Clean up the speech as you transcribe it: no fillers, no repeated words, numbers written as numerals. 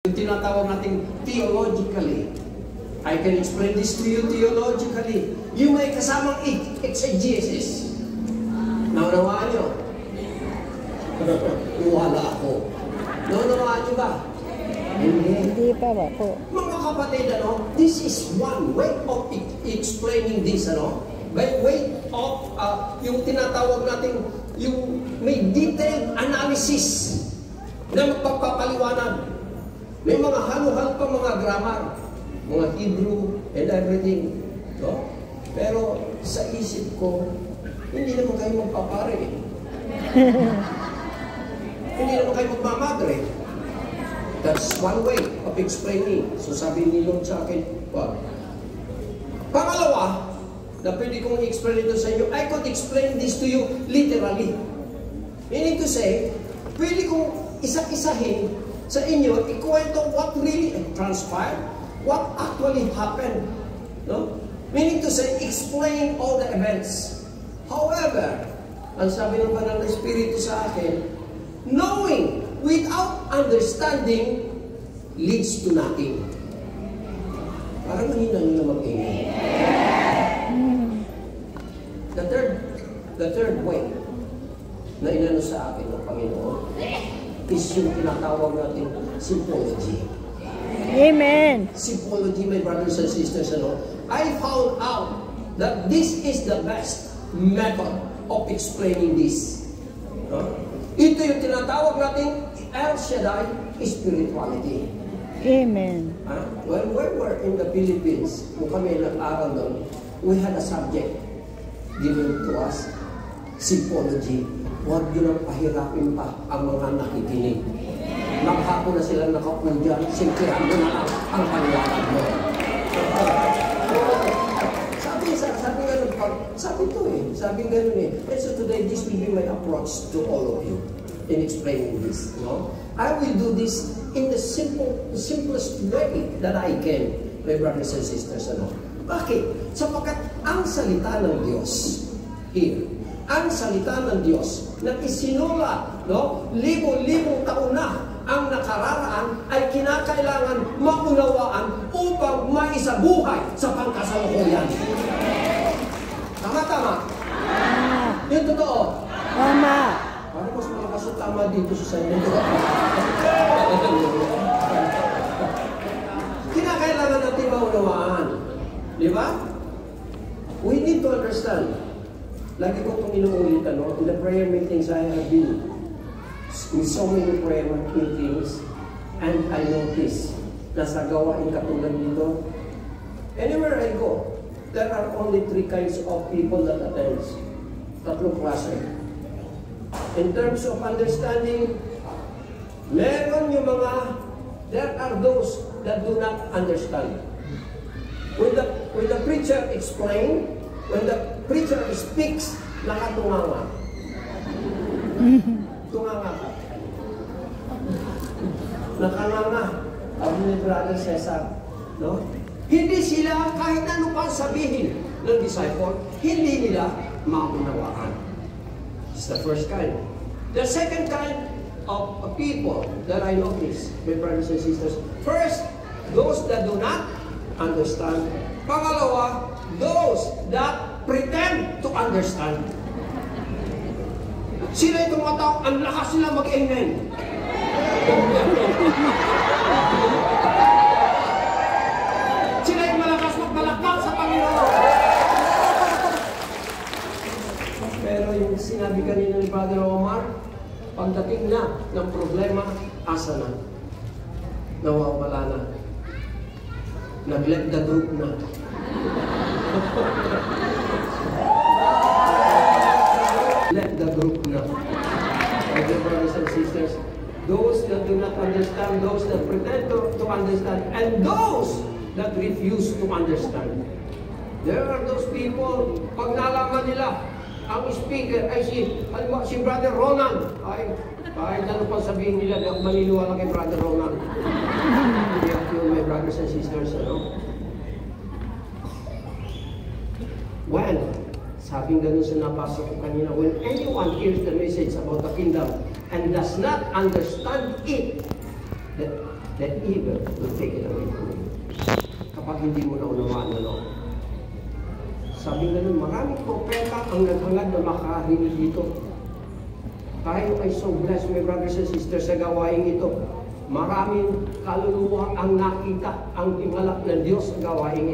Yung tinatawag natin theologically. I can explain this to you theologically. Yung may kasamang exegesis. Naunawaan nyo? Wala ako. Naunawaan nyo ba? Hindi pa ba po? Mga kapatid, this is one way of explaining this, by way of yung tinatawag natin, yung may detailed analysis na magpapaliwanag. May mga halo-halo pa mga grammar, mga Hebrew and everything. No? Pero sa isip ko, hindi naman kayo magpapare. Hindi naman kayo magmamadre. That's one way of explaining. So sabi ni Lord sa akin, well, pangalawa, na pwede kong i-explain ito sa inyo, I could explain this to you literally. Meaning to say, pwede kong isa-isahin sa inyo, ikwento what really transpired, what actually happened. No? Meaning to say, explain all the events. However, ang sabi ng Banal na Espiritu sa akin, knowing without understanding leads to nothing. Parang mahina nyo na mag-ingay. The third way na inano sa akin ng Panginoon is yung tinatawag natin symbology. Amen. Symbology, my brothers and sisters, I found out that this is the best method of explaining this. Ito yung tinatawag natin El Shaddai spirituality. Amen. When we were in the Philippines, kung kami nag-aral doon, we had a subject given to us, symbology. Huwag nyo nang pahirapin pa ang mga nakikinig. Naghapon na sila nakaupo dyan, simplihan mo na lang ang paliwanag mo. Sabi ganun eh. And so today, this will be my approach to all of you in explaining this. I will do this in the simplest way that I can, my brothers and sisters. Bakit? Sapagkat ang salita ng Diyos here, ang salita ng Diyos na isinula, libo-libong taon na ang nakararaan ay kinakailangan maunawaan upang maisabuhay sa pangkasalukuyan. Tama-tama? Yung totoo? Tama. Parang mas malakas yung tama dito sa inyo. Kinakailangan natin maunawaan. Di ba? We need to understand. Lagi ko itong inuulitan, in the prayer meetings I have been in so many prayer meetings, and I notice na sa gawain katulad nito, anywhere I go, there are only three kinds of people that attend. Tatlong klase. In terms of understanding, meron yung there are those that do not understand. When the preacher explains, when the preacher speaks, nakatunganga. Tunganga ka. Nakanganga. Sabi ni Brother Cesar. Hindi sila, kahit ano pa sabihin ng disciple, hindi nila maunawaan. It's the first kind. The second kind of people that I notice, my brothers and sisters, first, those that do not understand. Pangalawa, those that pretend to understand. Sila itong matao, ang lakas sila mag-amen. Sila yung malakas magbalakbak sa Panginoon. Pero yung sinabi kanina ni Brother Omar, pagdating na ng problema, asa na? Nawawala na. Nag-left the group na. Let the group na. Okay, brothers and sisters, those that do not understand, those that pretend to understand, and those that refuse to understand. There are those people, pag nalaman nila, ang speaker ay si Brother Ronald, ay kahit ano pa sabihin nila, maniniwala kay Brother Ronald. My brothers and sisters, when, sabing ganun sa napasok ko kanina, when anyone hears the message about the kingdom and does not understand it, that evil will take it away from you. Kapag hindi mo naunawaan na Lord. Sabi nga nun, maraming propeta ang naghangad na makarinig dito. Tayo ay so blessed, my brothers and sisters, sa gawain ito. Maraming kaluluwa ang nakita ang tingalak ng Diyos sa gawain